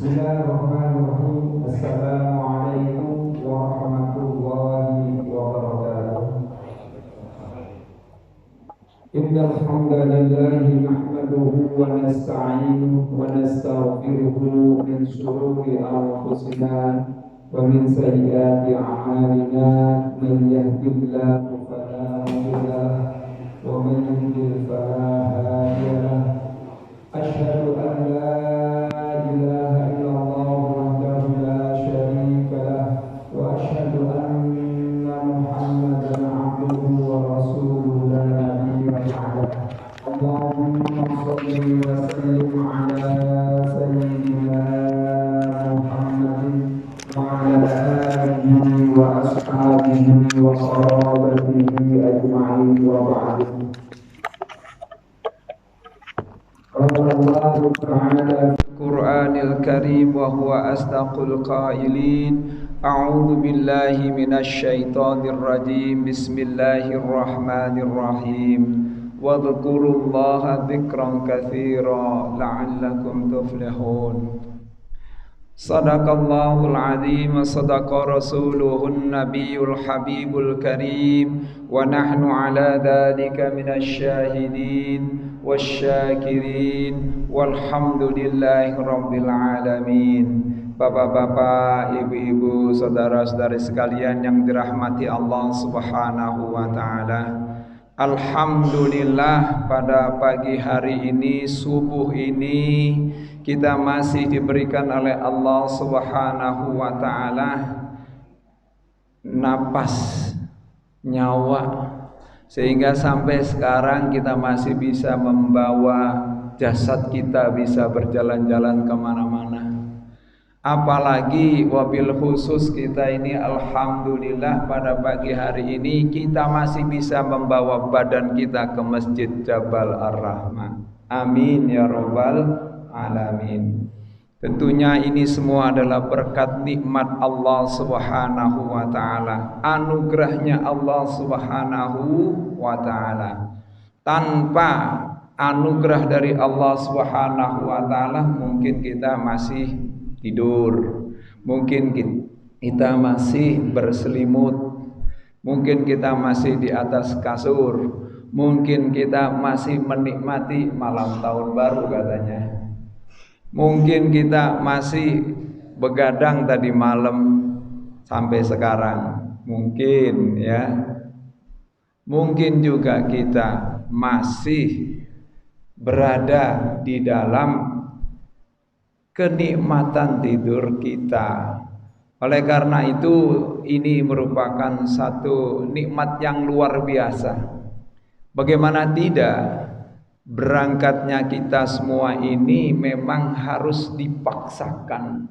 Bismillahirrahmanirrahim. Assalamualaikum warahmatullahi wabarakatuh. Innal hamdalillah nahmaduhu wa nasta'inuhu wa nastaghfiruhu min shururi anfusina wa min sayyiati a'malina. Man yahdihillahu fala mudilla lahu wa man yudlil fala hadiya lahu. Asyhadu an la ilaha illallah wahdahu la syarika lahu wa asyhadu anna Muhammadan abduhu wa rasuluhu la nabiyya ba'dahu. Allahumma shalli wa sallim ala sayyidina Muhammadin wa ala alihi wa ashabihi wa sahabatihi ajma'in wa ba'du. Allah Ta'ala Qur'anil Karim wa huwa asdaqul qailin. A'udzu billahi minasy syaithanir rajim. Bismillahirrahmanirrahim. Wadhkurullaha dzikran katsira la'allakum tuflihun. Sadaqallahul azim wa sadaqa rasuluhun nabiyul habibul karim wa nahnu ala dzalika minasy syahidin wasyakirin walhamdulillahi rabbil alamin. Bapak-bapak, ibu-ibu, saudara-saudari sekalian yang dirahmati Allah Subhanahu wa taala. Alhamdulillah, pada pagi hari ini, subuh ini, kita masih diberikan oleh Allah Subhanahu wa taala napas, nyawa, sehingga sampai sekarang kita masih bisa membawa jasad kita, bisa berjalan-jalan kemana-mana. Apalagi wabil khusus kita ini, alhamdulillah, pada pagi hari ini kita masih bisa membawa badan kita ke Masjid Jabal Ar-Rahmah. Amin ya rabbal alamin. Tentunya ini semua adalah berkat nikmat Allah Subhanahu wa taala, anugerahnya Allah Subhanahu wa taala. Tanpa anugerah dari Allah Subhanahu wa taala, mungkin kita masih tidur, mungkin kita masih berselimut, mungkin kita masih di atas kasur, mungkin kita masih menikmati malam tahun baru katanya, mungkin kita masih begadang tadi malam sampai sekarang, mungkin ya, mungkin juga kita masih berada di dalam kenikmatan tidur kita. Oleh karena itu, ini merupakan satu nikmat yang luar biasa. Bagaimana tidak, berangkatnya kita semua ini memang harus dipaksakan.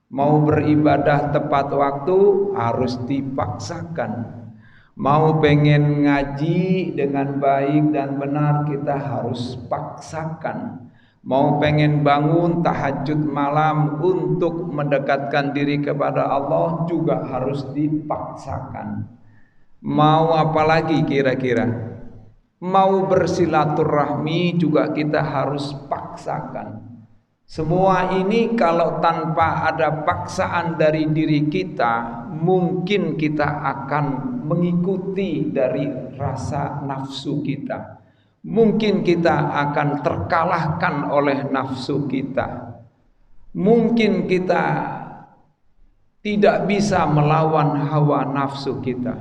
Mau beribadah tepat waktu harus dipaksakan. Mau pengen ngaji dengan baik dan benar, kita harus paksakan. Mau pengen bangun tahajud malam untuk mendekatkan diri kepada Allah juga harus dipaksakan. Mau apalagi kira-kira? Mau bersilaturahmi juga kita harus paksakan. Semua ini kalau tanpa ada paksaan dari diri kita, mungkin kita akan mengikuti dari rasa nafsu kita. Mungkin kita akan terkalahkan oleh nafsu kita. Mungkin kita tidak bisa melawan hawa nafsu kita.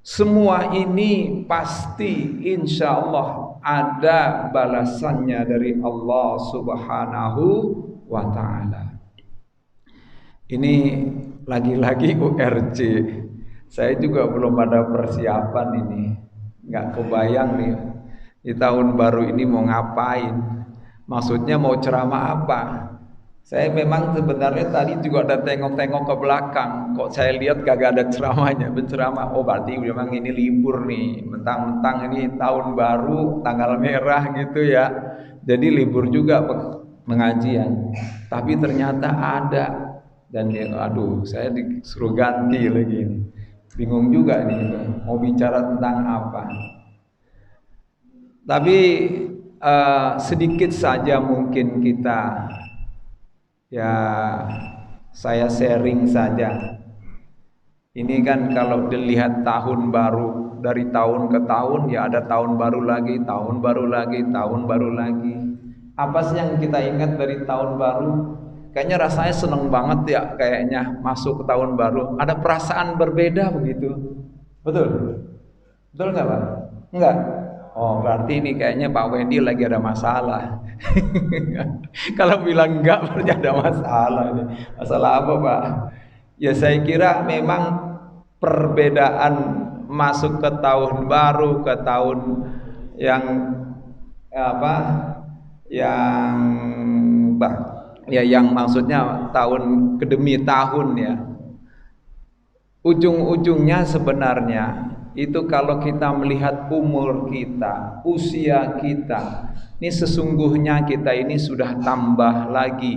Semua ini pasti insya Allah ada balasannya dari Allah Subhanahu wa ta'ala. Ini lagi-lagi URJ. Saya juga belum ada persiapan ini. Nggak kebayang nih, di tahun baru ini mau ngapain, maksudnya mau ceramah apa. Saya memang sebenarnya tadi juga ada tengok-tengok ke belakang, kok saya lihat kagak ada ceramahnya. Penceramah, oh berarti memang ini libur nih, mentang-mentang ini tahun baru, tanggal merah gitu ya, jadi libur juga pengajian. Tapi ternyata ada, dan ya, aduh, saya disuruh ganti lagi ini. Bingung juga nih, mau bicara tentang apa. Tapi sedikit saja mungkin kita Ya, saya sharing saja. Ini kan kalau dilihat tahun baru, dari tahun ke tahun ya ada tahun baru lagi, tahun baru lagi, tahun baru lagi. Apa sih yang kita ingat dari tahun baru? Kayaknya rasanya seneng banget ya, kayaknya masuk ke tahun baru. Ada perasaan berbeda begitu. Betul? Betul nggak Pak? Enggak? Oh berarti ini kayaknya Pak Wendy lagi ada masalah. Kalau bilang enggak berarti ada masalah. Masalah apa Pak? Ya saya kira memang perbedaan masuk ke tahun baru, ke tahun yang apa, yang ya yang maksudnya tahun ke demi tahun ya. Ujung-ujungnya sebenarnya itu kalau kita melihat umur kita, usia kita, ini sesungguhnya kita ini sudah tambah lagi.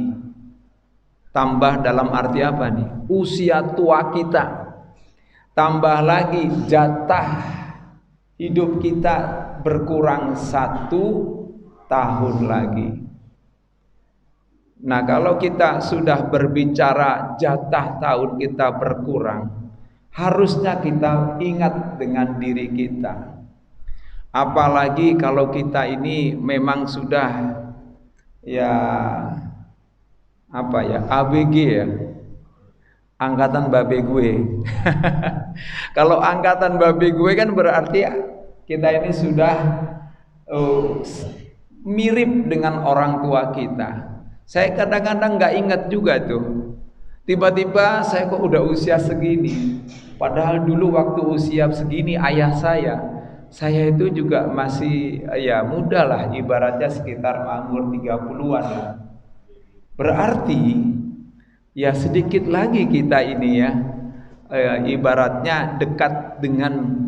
Tambah dalam arti apa nih? Usia tua kita. Tambah lagi jatah hidup kita berkurang 1 tahun lagi. Nah kalau kita sudah berbicara jatah tahun kita berkurang, harusnya kita ingat dengan diri kita. Apalagi kalau kita ini memang sudah ya apa ya, ABG ya, angkatan babe gue. Kalau angkatan babe gue kan berarti kita ini sudah mirip dengan orang tua kita. Saya kadang-kadang nggak ingat juga tuh. Tiba-tiba saya kok udah usia segini. Padahal dulu waktu usia segini ayah saya itu juga masih ya muda lah, ibaratnya sekitar umur 30-an lah. Berarti ya sedikit lagi kita ini ya ibaratnya dekat dengan,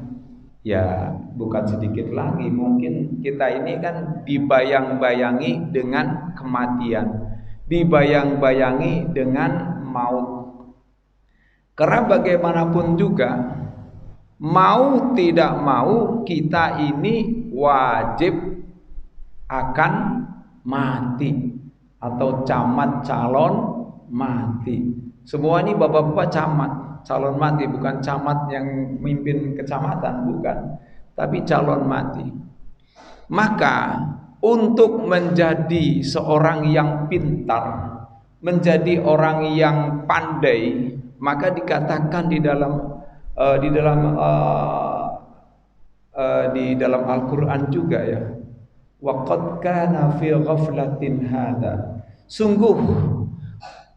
ya bukan sedikit lagi, mungkin kita ini kan dibayang-bayangi dengan kematian, dibayang-bayangi dengan maut. Karena bagaimanapun juga, mau tidak mau kita ini wajib akan mati, atau camat calon mati. Semua ini bapak-bapak camat calon mati, bukan camat yang memimpin kecamatan, bukan, tapi calon mati. Maka untuk menjadi seorang yang pintar, menjadi orang yang pandai, maka dikatakan di dalam Al-Qur'an juga ya, waqad kana fi ghaflatin hada. Sungguh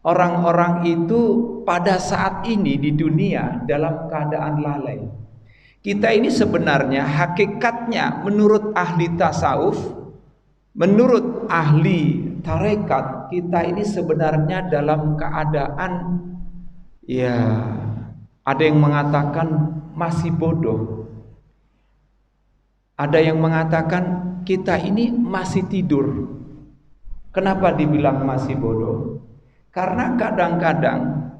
orang-orang itu pada saat ini di dunia dalam keadaan lalai. Kita ini sebenarnya hakikatnya menurut ahli tasawuf, menurut ahli tarekat, kita ini sebenarnya dalam keadaan ya, ada yang mengatakan masih bodoh. Ada yang mengatakan kita ini masih tidur. Kenapa dibilang masih bodoh? Karena kadang-kadang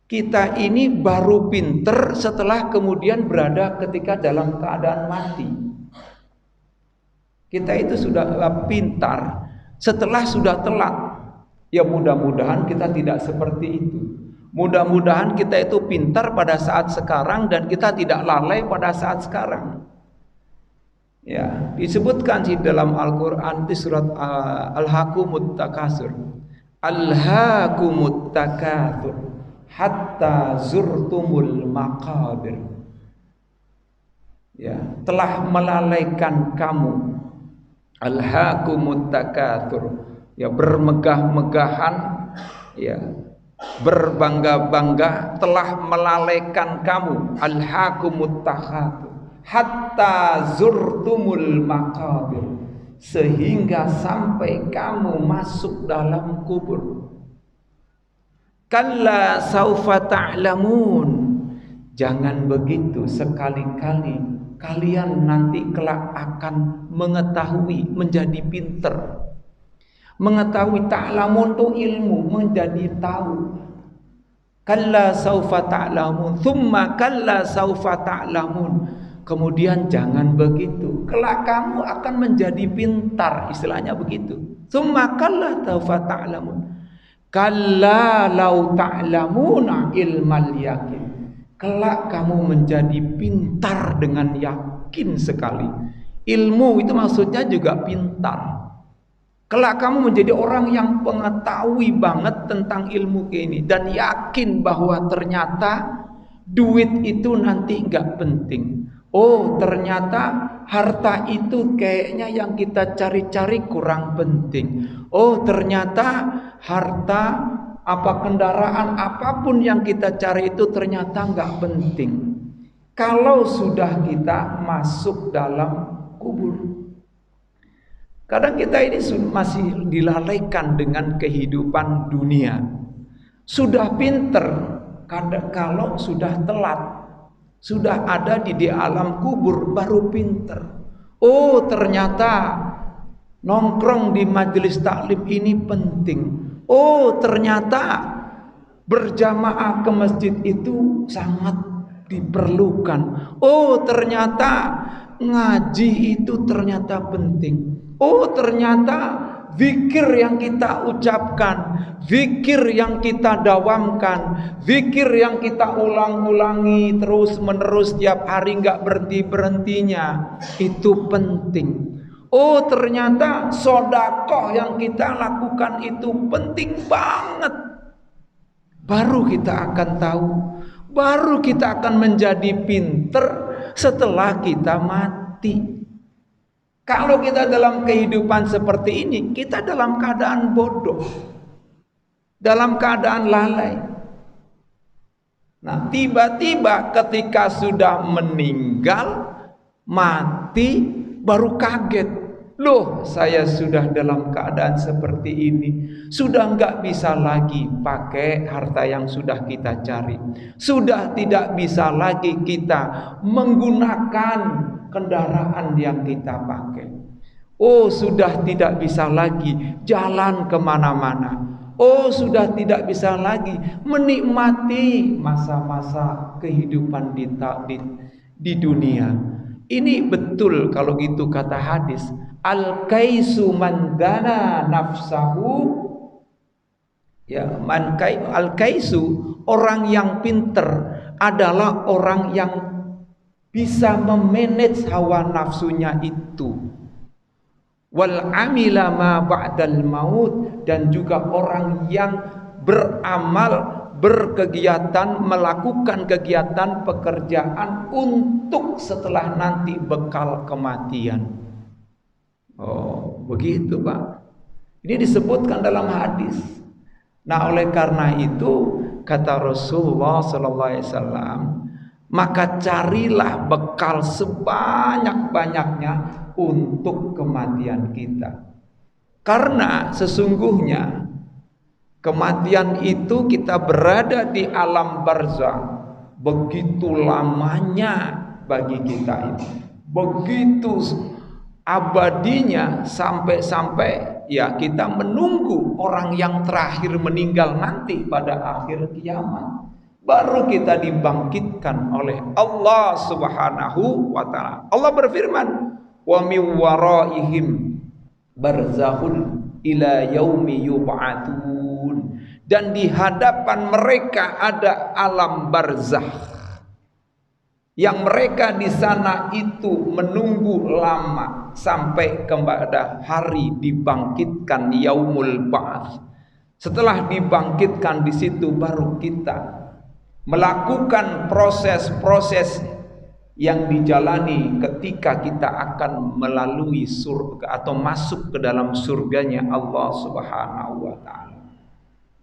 kita ini baru pinter setelah kemudian berada ketika dalam keadaan mati. Kita itu sudah pintar setelah sudah telat. Ya mudah-mudahan kita tidak seperti itu. Mudah-mudahan kita itu pintar pada saat sekarang dan kita tidak lalai pada saat sekarang. Ya, disebutkan di dalam Al-Qur'an di surat Al-Hakumut Takasur. Al-Hakumut Takatsur hatta zurtumul maqabir. Ya, telah melalaikan kamu. Al-Hakumut Takatsur. Ya, bermegah-megahan, ya, berbangga-bangga telah melalaikan kamu. Al-Hakumut Takatsur hatta zurtumul maqabir, sehingga sampai kamu masuk dalam kubur. Kalla saufa ta'lamun, jangan begitu, sekali-kali kalian nanti kelak akan mengetahui, menjadi pinter. Mengetahui, ta'lamun itu ilmu, menjadi tahu. Kalla saufa ta'lamun, thumma kalla saufa ta'lamun. Kemudian jangan begitu, kelak kamu akan menjadi pintar, istilahnya begitu. Tsumma kalla saufa ta'lamun. Kalla lau ta'lamuna ilmal yakin. Kelak kamu menjadi pintar dengan yakin sekali. Ilmu itu maksudnya juga pintar. Kelak kamu menjadi orang yang pengetahui banget tentang ilmu ini dan yakin bahwa ternyata duit itu nanti nggak penting. Oh, ternyata harta itu kayaknya yang kita cari-cari kurang penting. Oh, ternyata harta kendaraan apapun yang kita cari itu ternyata nggak penting. Kalau sudah kita masuk dalam kubur. Kadang kita ini masih dilalaikan dengan kehidupan dunia. Sudah pinter, kalau sudah telat, sudah ada di alam kubur baru pinter. Oh, ternyata nongkrong di majelis taklim ini penting. Oh, ternyata berjamaah ke masjid itu sangat diperlukan. Oh, ternyata ngaji itu ternyata penting. Oh, ternyata zikir yang kita ucapkan, zikir yang kita dawamkan, zikir yang kita ulang-ulangi terus menerus tiap hari nggak berhenti-berhentinya, itu penting. Oh, ternyata sedekah yang kita lakukan itu penting banget. Baru kita akan tahu, baru kita akan menjadi pinter setelah kita mati. Kalau kita dalam kehidupan seperti ini, kita dalam keadaan bodoh, dalam keadaan lalai. Nah, tiba-tiba ketika sudah meninggal, mati, baru kaget. Loh, saya sudah dalam keadaan seperti ini. Sudah nggak bisa lagi pakai harta yang sudah kita cari. Sudah tidak bisa lagi kita menggunakan kendaraan yang kita pakai. Oh, sudah tidak bisa lagi jalan kemana-mana. Oh, sudah tidak bisa lagi menikmati masa-masa kehidupan di dunia. Ini betul kalau gitu kata hadis. Al-kaisu man dana nafsahu. Ya, al-kaisu, orang yang pinter adalah orang yang bisa memanage hawa nafsunya itu. Wal amila ma ba'dal maut, dan juga orang yang beramal, berkegiatan, melakukan kegiatan pekerjaan untuk setelah nanti bekal kematian. Oh, begitu Pak. Ini disebutkan dalam hadis. Nah, oleh karena itu kata Rasulullah sallallahu alaihi wasallam, maka carilah bekal sebanyak-banyaknya untuk kematian kita. Karena sesungguhnya kematian itu kita berada di alam barzakh, begitu lamanya bagi kita ini, begitu abadinya, sampai ya kita menunggu orang yang terakhir meninggal nanti pada akhir kiamat. Baru kita dibangkitkan oleh Allah Subhanahu wa ta'ala. Allah berfirman, wa min waraihim barzakhun ila yaumi yub'atsun, dan di hadapan mereka ada alam barzakh yang mereka di sana itu menunggu lama sampai kepada hari dibangkitkan yaumul ba'ats. Setelah dibangkitkan di situ baru kita melakukan proses-proses yang dijalani ketika kita akan melalui surga atau masuk ke dalam surganya Allah Subhanahu wa ta'ala.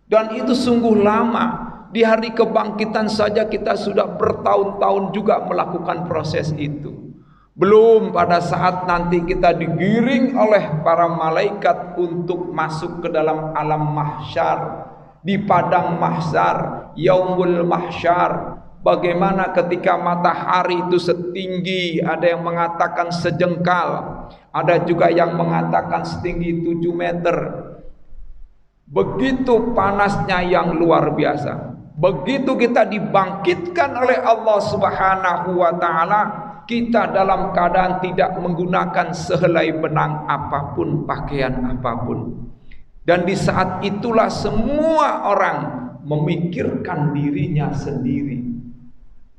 Dan itu sungguh lama. Di hari kebangkitan saja kita sudah bertahun-tahun juga melakukan proses itu. Belum pada saat nanti kita digiring oleh para malaikat untuk masuk ke dalam alam mahsyar, di padang mahsyar, yaumul mahsyar. Bagaimana ketika matahari itu setinggi, ada yang mengatakan sejengkal, ada juga yang mengatakan setinggi 7 meter. Begitu panasnya yang luar biasa. Begitu kita dibangkitkan oleh Allah Subhanahu wa ta'ala, kita dalam keadaan tidak menggunakan sehelai benang apapun, pakaian apapun. Dan di saat itulah semua orang memikirkan dirinya sendiri.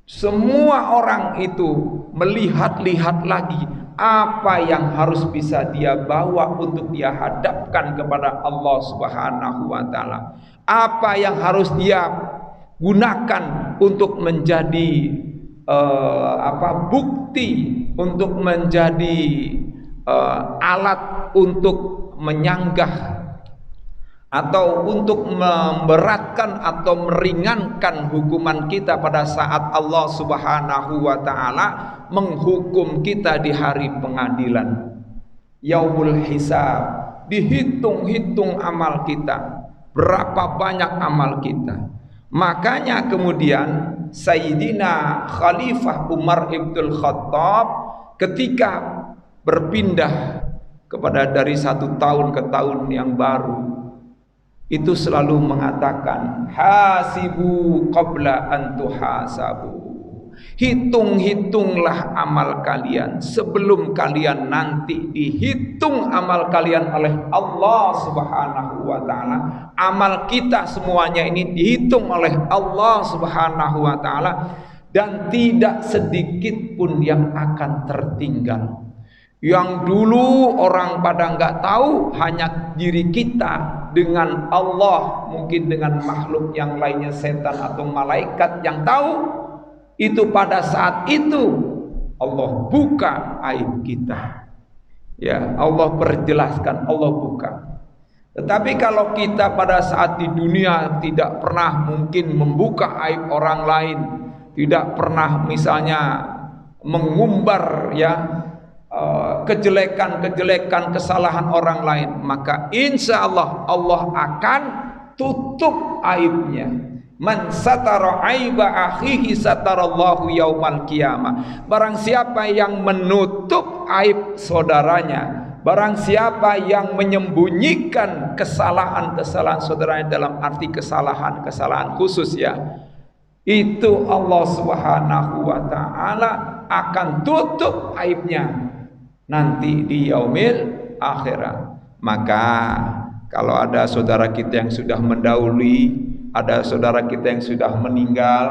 Semua orang itu melihat-lihat lagi apa yang harus bisa dia bawa untuk dia hadapkan kepada Allah Subhanahu wa taala. Apa yang harus dia gunakan untuk menjadi bukti, untuk menjadi alat untuk menyanggah atau untuk memberatkan atau meringankan hukuman kita pada saat Allah Subhanahu wa taala menghukum kita di hari pengadilan. Yaumul hisab, dihitung-hitung amal kita, berapa banyak amal kita. Makanya kemudian Sayyidina Khalifah Umar Ibnul Khattab ketika berpindah kepada dari satu tahun ke tahun yang baru, itu selalu mengatakan hasibu qabla an tuhasabu. Hitung-hitunglah amal kalian sebelum kalian nanti dihitung amal kalian oleh Allah Subhanahu wa taala. Amal kita semuanya ini dihitung oleh Allah Subhanahu wa taala dan tidak sedikit pun yang akan tertinggal. Yang dulu orang pada nggak tahu, hanya diri kita dengan Allah, mungkin dengan makhluk yang lainnya, setan atau malaikat yang tahu. Itu pada saat itu Allah buka aib kita. Ya, Allah perjelaskan, Allah buka. Tetapi kalau kita pada saat di dunia tidak pernah mungkin membuka aib orang lain, tidak pernah misalnya mengumbar kejelekan-kejelekan kesalahan orang lain, maka insya Allah Allah akan tutup aibnya. Man satara aiba akhihi satarallahu yaumal qiyamah. Barang siapa yang menutup aib saudaranya, barang siapa yang menyembunyikan kesalahan-kesalahan saudaranya, dalam arti kesalahan-kesalahan khusus ya, itu Allah Subhanahu wa taala akan tutup aibnya nanti di yaumil akhirat. Maka kalau ada saudara kita yang sudah mendahului, ada saudara kita yang sudah meninggal,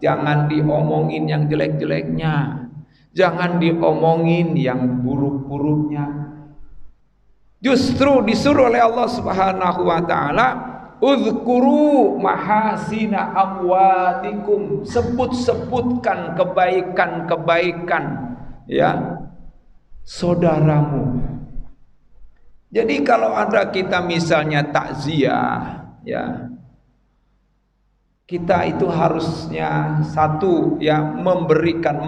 jangan diomongin yang jelek-jeleknya, jangan diomongin yang buruk-buruknya. Justru disuruh oleh Allah Subhanahu wa taala, uzkuru mahasina amwatikum, sebut-sebutkan kebaikan-kebaikan ya saudaramu. Jadi kalau ada kita misalnya takziah ya, kita itu harusnya satu ya memberikan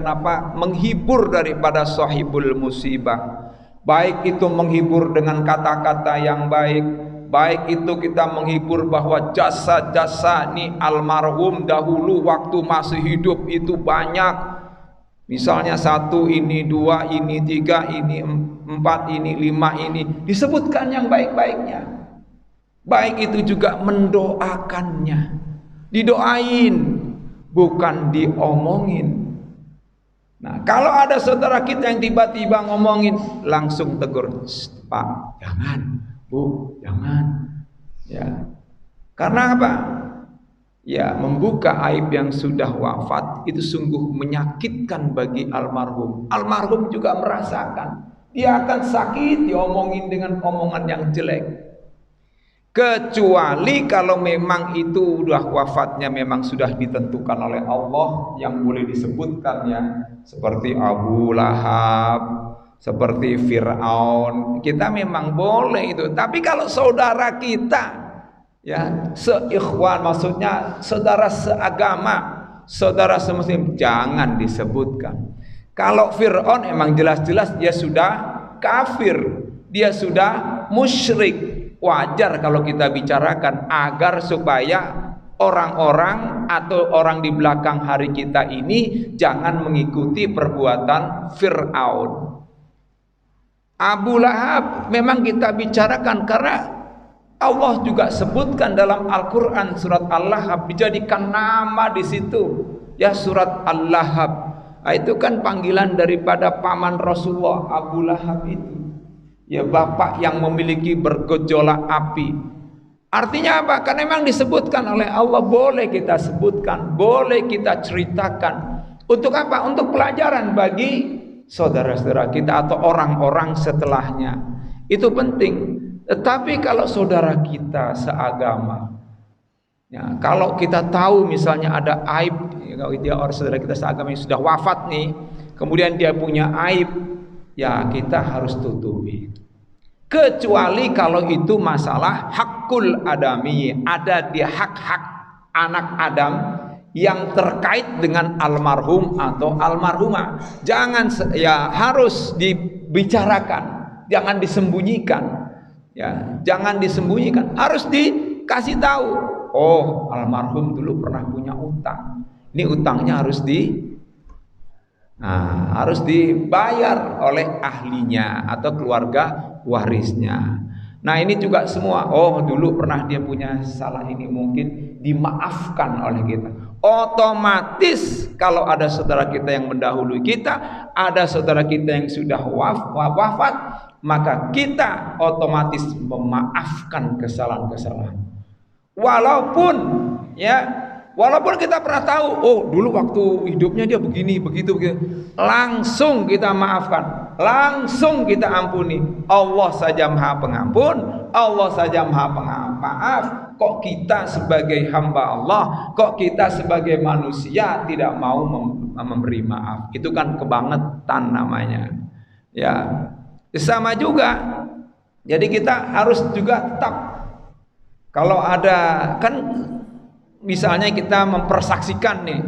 apa, menghibur daripada sahibul musibah. Baik itu menghibur dengan kata-kata yang baik, baik itu kita menghibur bahwa jasa-jasa nih almarhum dahulu waktu masih hidup itu banyak. Misalnya 1 ini, 2 ini, 3 ini, 4 ini, 5 ini, disebutkan yang baik-baiknya. Baik itu juga mendoakannya, didoain, bukan diomongin. Nah, kalau ada saudara kita yang tiba-tiba ngomongin, langsung tegur, Pak, jangan, Bu, jangan. Ya, karena apa? Ya, membuka aib yang sudah wafat itu sungguh menyakitkan bagi almarhum. Almarhum juga merasakan, dia akan sakit diomongin dengan omongan yang jelek. Kecuali kalau memang itu udah wafatnya memang sudah ditentukan oleh Allah, yang boleh disebutkan ya, seperti Abu Lahab, seperti Fir'aun, kita memang boleh itu. Tapi kalau saudara kita ya seikhwan, maksudnya saudara seagama, saudara semuslim, jangan disebutkan. Kalau Fir'aun emang jelas-jelas dia sudah kafir, dia sudah musyrik. Wajar kalau kita bicarakan agar supaya orang-orang atau orang di belakang hari kita ini jangan mengikuti perbuatan Fir'aun. Abu Lahab memang kita bicarakan karena Allah juga sebutkan dalam Al-Quran surat Al-Lahab, dijadikan nama di situ ya, surat Al-Lahab. Nah, itu kan panggilan daripada paman Rasulullah, Abu Lahab itu. ya bapak yang memiliki bergejolak api. Artinya apa? Karena memang disebutkan oleh Allah, boleh kita sebutkan, boleh kita ceritakan. Untuk apa? Untuk pelajaran bagi saudara-saudara kita atau orang-orang setelahnya. Itu penting. Tetapi kalau saudara kita seagama, ya, kalau kita tahu misalnya ada aib, ya, kalau dia orang saudara kita seagama yang sudah wafat nih, kemudian dia punya aib, ya kita harus tutupi. Kecuali kalau itu masalah hakul adami, ada di hak-hak anak Adam yang terkait dengan almarhum atau almarhumah. Jangan, ya harus dibicarakan, jangan disembunyikan. Ya, jangan disembunyikan, harus dikasih tahu. Oh, almarhum dulu pernah punya utang. Ini utangnya harus dibayar oleh ahlinya atau keluarga warisnya. Nah, ini juga semua. Oh, dulu pernah dia punya salah, ini mungkin dimaafkan oleh kita. Otomatis kalau ada saudara kita yang mendahului kita, ada saudara kita yang sudah wafat, maka kita otomatis memaafkan kesalahan-kesalahan. Walaupun kita pernah tahu, oh dulu waktu hidupnya dia begini, begitu, langsung kita maafkan, langsung kita ampuni. Allah saja Maha Pengampun, Allah saja Maha Pemaaf. Kok kita sebagai hamba Allah, kok kita sebagai manusia tidak mau memberi maaf? Itu kan kebangetan namanya. Ya, sama juga. Jadi kita harus juga tetap, kalau ada, kan misalnya kita mempersaksikan nih,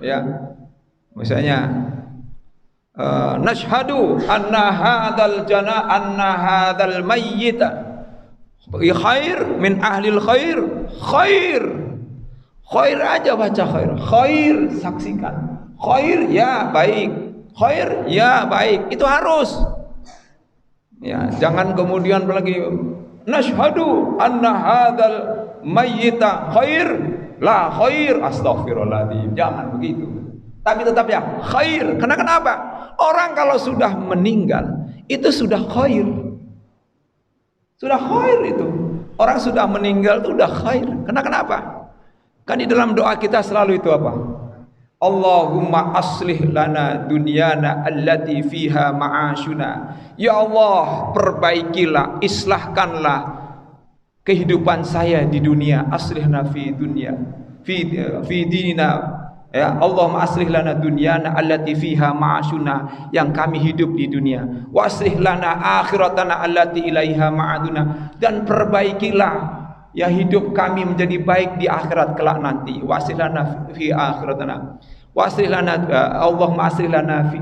ya, misalnya nashhadu anna hadzal mayyita khair min ahlil khair aja, baca khair, saksikan khair, ya baik, itu harus, ya. Jangan kemudian lagi nashhadu anna hadzal mayyita khair, la khair, astagfirullahaladzim, jangan begitu. Tapi tetap ya khair. Kenapa? Orang kalau sudah meninggal itu sudah khair. Sudah khair itu. Orang sudah meninggal itu sudah khair. Kenapa? Kan di dalam doa kita selalu itu apa? Allahumma aslih lana dunyana allati fiha ma'ashuna. Ya Allah, perbaikilah, islahkanlah kehidupan saya di dunia. Aslihna fi dunya fi dinina. Ya Allahumma aslih lana dunyana allati fiha ma'ashuna, yang kami hidup di dunia. Wa aslih lana akhiratana allati ilaiha ma'aduna, dan perbaikilah ya hidup kami menjadi baik di akhirat kelak nanti. Wa aslih lana fi akhiratana. Wa aslih lana Allahumma aslih lana fi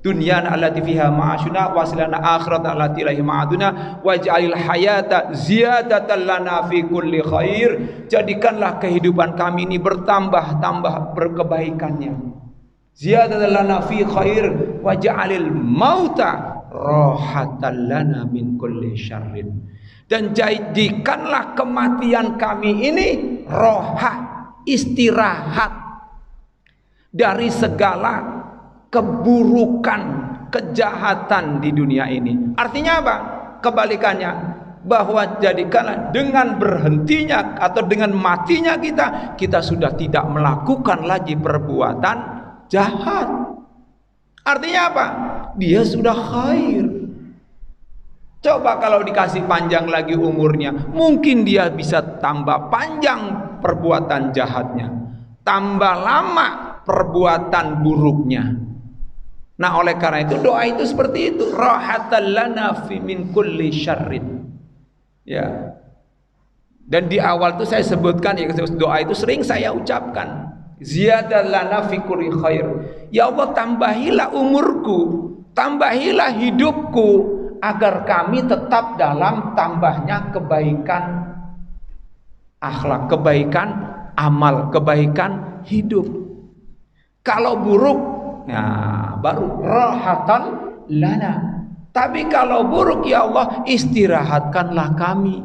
dunyana allati fiha ma'ashuna wa aslih lana akhiratana allati ilaiha ma'aduna waj'alil hayata ziyadatan lana fi kulli khair. Jadikanlah kehidupan kami ini bertambah-tambah berkebaikannya. Ziyadatan lana fi khair waj'alil mauta rahatan lana min kulli syarrin. Dan jadikanlah kematian kami ini roha, istirahat dari segala keburukan, kejahatan di dunia ini. Artinya apa? Kebalikannya, bahwa jadikanlah dengan berhentinya atau dengan matinya kita sudah tidak melakukan lagi perbuatan jahat. Artinya apa? Dia sudah khair. Coba kalau dikasih panjang lagi umurnya, mungkin dia bisa tambah panjang perbuatan jahatnya, tambah lama perbuatan buruknya. Nah, oleh karena itu doa itu seperti itu, rahatan lana fi min kulli syarrin. Ya. Dan di awal itu saya sebutkan, ya, doa itu sering saya ucapkan, ziyadatan lana fi kulli khair. Ya Allah, tambahilah umurku, tambahilah hidupku, agar kami tetap dalam tambahnya kebaikan akhlak, kebaikan amal, kebaikan hidup. Kalau buruk, ya baru rahatan lana. Tapi kalau buruk, ya Allah, istirahatkanlah kami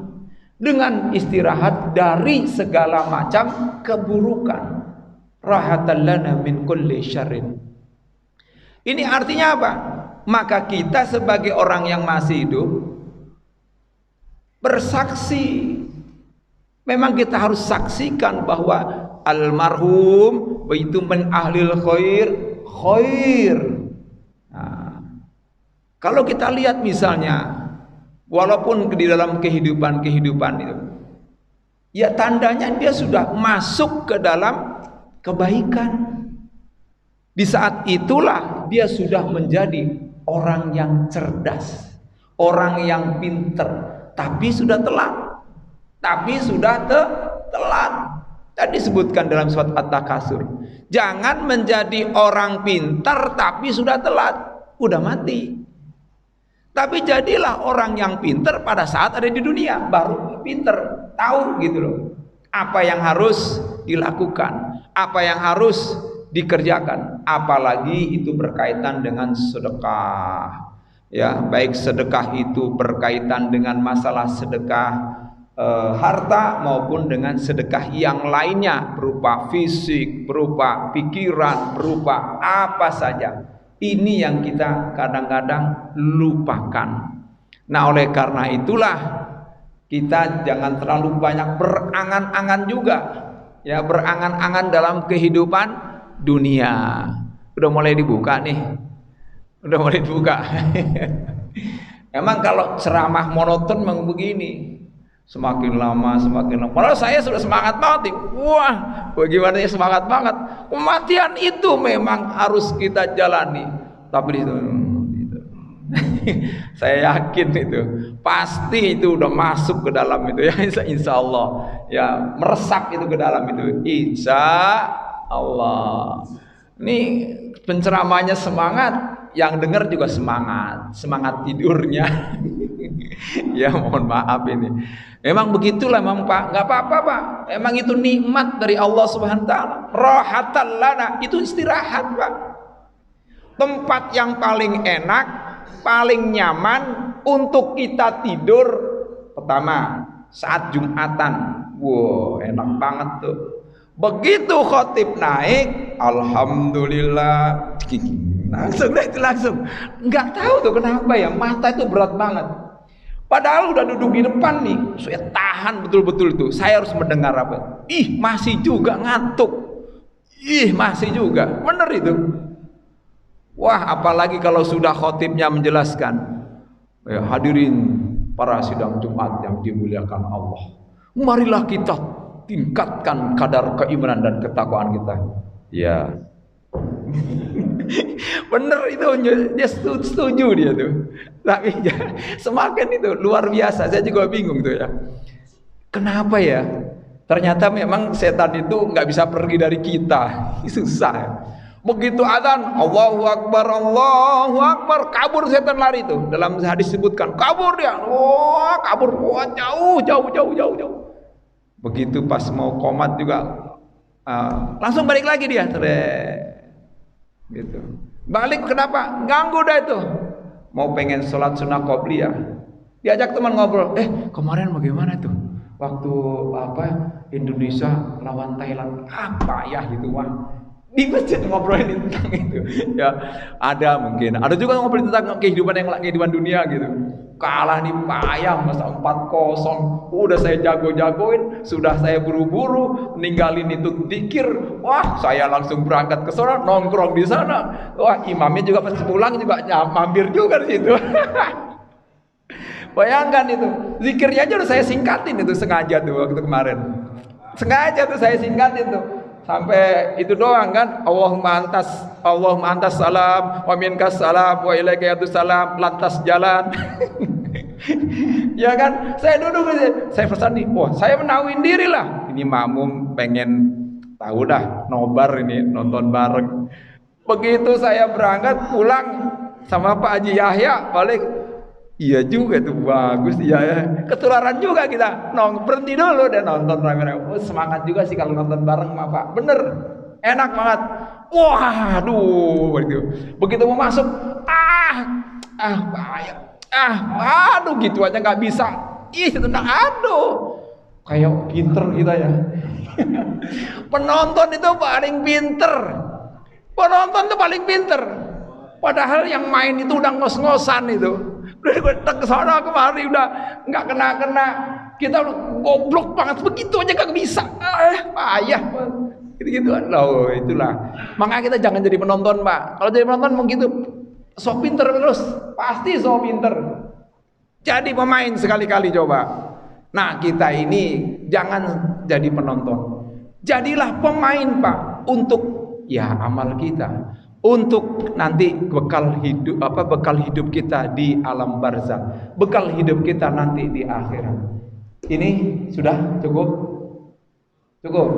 dengan istirahat dari segala macam keburukan. Rahatan lana min kulli syarrin. Ini artinya apa? maka kita sebagai orang yang masih hidup bersaksi. Memang kita harus saksikan bahwa almarhum itu min ahlil khair. Nah, kalau kita lihat misalnya, walaupun di dalam kehidupan itu, ya tandanya dia sudah masuk ke dalam kebaikan. Di saat itulah dia sudah menjadi orang yang cerdas, orang yang pinter, tapi sudah telat. Tadi disebutkan dalam surat At-Takasur, jangan menjadi orang pintar tapi sudah telat, udah mati. Tapi jadilah orang yang pintar pada saat ada di dunia, baru pintar, tahu gitu loh apa yang harus dilakukan, apa yang harus dikerjakan, apalagi itu berkaitan dengan sedekah. Ya, baik sedekah itu berkaitan dengan masalah sedekah harta maupun dengan sedekah yang lainnya, berupa fisik, berupa pikiran, berupa apa saja. Ini yang kita kadang-kadang lupakan. Nah, oleh karena itulah kita jangan terlalu banyak berangan-angan juga, ya, berangan-angan dalam kehidupan dunia. Udah mulai dibuka nih, Emang kalau ceramah monoton memang begini, semakin lama. Padahal saya sudah semangat banget nih. Wah, bagaimana ya semangat banget. Kematian itu memang harus kita jalani. Tapi itu saya yakin itu pasti itu udah masuk ke dalam itu ya, insya Allah ya, meresap itu ke dalam itu, insya Allah. Ini penceramahnya semangat, yang dengar juga semangat tidurnya. Ya mohon maaf ini. Memang begitulah memang Pak, nggak apa-apa Pak. Memang itu nikmat dari Allah Subhanahu Wa Taala. Rahatan lana, itu istirahat Pak. Tempat yang paling enak, paling nyaman untuk kita tidur pertama saat Jumatan. Wow, enak banget tuh. Begitu khotib naik, alhamdulillah, langsung. Nggak tahu tuh kenapa ya, mata itu berat banget. Padahal udah duduk di depan nih, saya tahan betul-betul itu. Saya harus mendengar apa? Masih juga ngantuk. Masih juga. Bener itu. Wah, apalagi kalau sudah khotibnya menjelaskan. Ya, hadirin para sidang Jumat yang dimuliakan Allah. Marilah kita tingkatkan kadar keimanan dan ketakwaan kita. Ya. Bener itu, dia setuju dia tuh. Tapi ya, semakin itu luar biasa, saya juga bingung tuh ya. Kenapa ya? Ternyata memang setan itu nggak bisa pergi dari kita, susah. Begitu adzan, Allahu Akbar, kabur setan lari tuh. Dalam hadis disebutkan, kabur dia, kabur, jauh. Begitu pas mau qomat juga, langsung balik lagi dia, gitu. Balik kenapa? Ganggu dah itu. Mau pengen sholat sunnah qobliyah, diajak teman ngobrol. Kemarin bagaimana tuh? Waktu Indonesia lawan Thailand, apa ya gitu mah? Di masjid ngobrolin tentang itu. Ya, ada mungkin. Ada juga ngobrolin tentang kehidupan dunia gitu. Kalah nih payah masa 4-0. Udah saya jago-jagoin, sudah saya buru-buru ninggalin itu zikir. Wah, saya langsung berangkat ke sana, nongkrong di sana. Wah, imamnya juga pas pulang juga mampir juga di situ. Bayangkan itu, zikirnya aja udah saya singkatin itu sengaja tuh waktu kemarin. Sengaja tuh saya singkatin tuh. Sampai itu doang kan, Allahumma antas salam wa minkas salam wa ilaika salam, lantas jalan. Ya kan, saya duduk saya pesan nih, saya menawin diri lah. Ini makmum pengen tahu dah, nobar ini, nonton bareng. Begitu saya berangkat pulang sama Pak Haji Yahya balik, iya juga tuh, bagus, iya ya. Ketularan juga kita. Berhenti dulu dan nonton rame-rame. Semangat juga sih kalau nonton bareng sama Pak. Bener, enak banget. Waduh, begitu mau masuk, bahaya. Gitu aja nggak bisa. Tendang, kayak pinter kita ya. Penonton itu paling pinter. Padahal yang main itu udah ngos-ngosan itu. Udah ke sana kemari udah nggak kena-kena. Kita udah goblok banget, begitu aja gak bisa. Payah. Gitu-gitu loh, itulah. Makanya kita jangan jadi penonton, Pak. Kalau jadi penonton begitu, sok pinter terus, pasti sok pinter. Jadi pemain sekali-kali coba. Nah, kita ini jangan jadi penonton. Jadilah pemain, Pak, untuk ya amal kita. Untuk nanti bekal hidup kita di alam barzakh, bekal hidup kita nanti di akhirat. Ini sudah cukup? Cukup.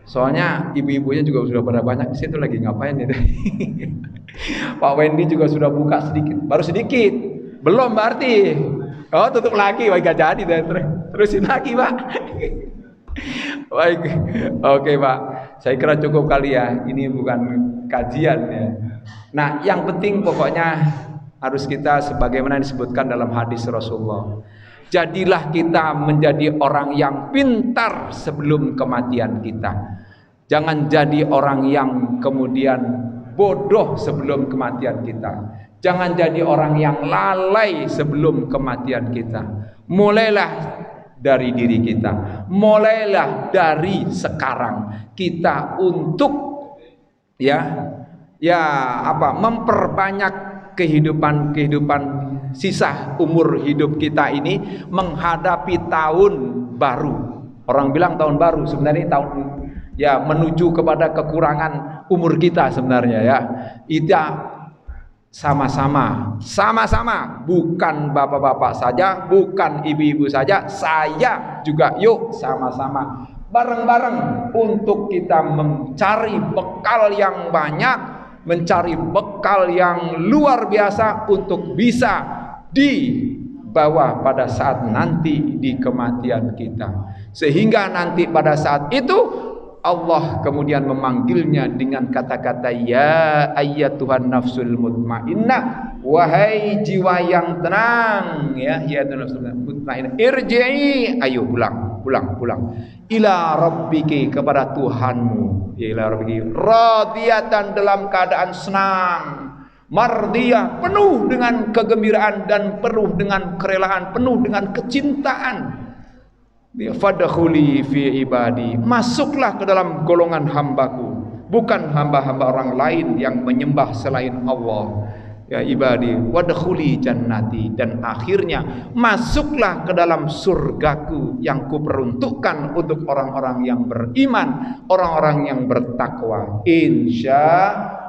Soalnya ibu-ibunya juga sudah pada banyak di situ lagi ngapain itu. Pak Wendy juga sudah buka sedikit, baru sedikit. Belum berarti. Oh, tutup lagi, wah gak jadi deh. Terusin lagi, Pak. Baik. Oke, Pak. Saya kira cukup kali ya. Ini bukan kajian ya. Nah, yang penting pokoknya harus kita sebagaimana disebutkan dalam hadis Rasulullah. Jadilah kita menjadi orang yang pintar sebelum kematian kita. Jangan jadi orang yang kemudian bodoh sebelum kematian kita. Jangan jadi orang yang lalai sebelum kematian kita. Mulailah dari diri kita. Mulailah dari sekarang kita untuk memperbanyak kehidupan sisa umur hidup kita ini menghadapi tahun baru. Orang bilang tahun baru, sebenarnya tahun menuju kepada kekurangan umur kita sebenarnya ya. Kita sama-sama, bukan bapak-bapak saja, bukan ibu-ibu saja, saya juga yuk sama-sama bareng-bareng untuk kita mencari bekal yang banyak, mencari bekal yang luar biasa untuk bisa dibawa pada saat nanti di kematian kita. Sehingga nanti pada saat itu Allah kemudian memanggilnya dengan kata-kata ya ayyatuhan nafsul mutmainnah, wahai jiwa yang tenang ya nafsul mutmainnah, irji'i, ayo pulang ila rabbiki, kepada Tuhanmu, ila rabbiki radiyatan, dalam keadaan senang, mardiyah, penuh dengan kegembiraan dan penuh dengan kerelaan, penuh dengan kecintaan. Fadkhuli fi ibadi, masuklah ke dalam golongan hambaku, bukan hamba-hamba orang lain yang menyembah selain Allah. Ya ibadi wadkhuli jannati, dan akhirnya masuklah ke dalam surgaku yang kuperuntukkan untuk orang-orang yang beriman, orang-orang yang bertakwa. Insya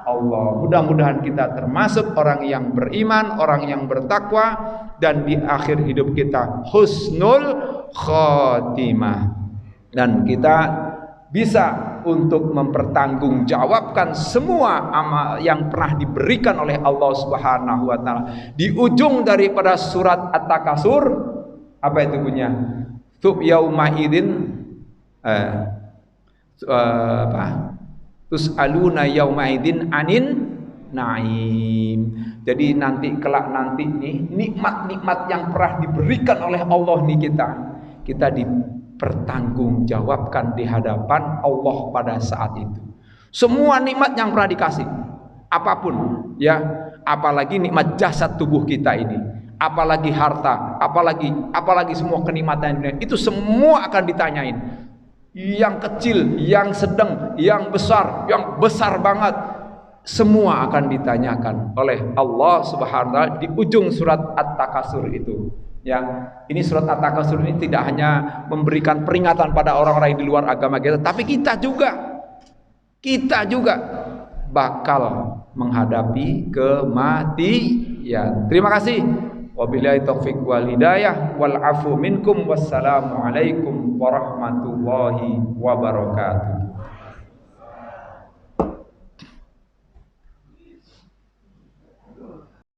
Allah, mudah-mudahan kita termasuk orang yang beriman, orang yang bertakwa, dan di akhir hidup kita husnul khotimah, dan kita bisa untuk mempertanggungjawabkan semua amal yang pernah diberikan oleh Allah Subhanahu wa taala. Di ujung daripada surat At-Takasur, apa itu punya? Tub yauma idzin tus'aluna yauma idzin anin naim. Jadi nanti kelak nanti nih nikmat-nikmat yang pernah diberikan oleh Allah nih kita dipertanggungjawabkan di hadapan Allah pada saat itu. Semua nikmat yang pernah dikasih, apapun ya, apalagi nikmat jasad tubuh kita ini, apalagi harta, apalagi semua kenikmatan ini, itu semua akan ditanyain. Yang kecil, yang sedang, yang besar banget, semua akan ditanyakan oleh Allah Subhanahu wa taala di ujung surat At-Takasur itu. Ya, ini surat At-Takasur ini tidak hanya memberikan peringatan pada orang-orang yang di luar agama kita, tapi kita juga bakal menghadapi kematian. Terima kasih. Wabillahi taufiq wal hidayah wal afu minkum, wassalamu alaikum warahmatullahi wabarakatuh.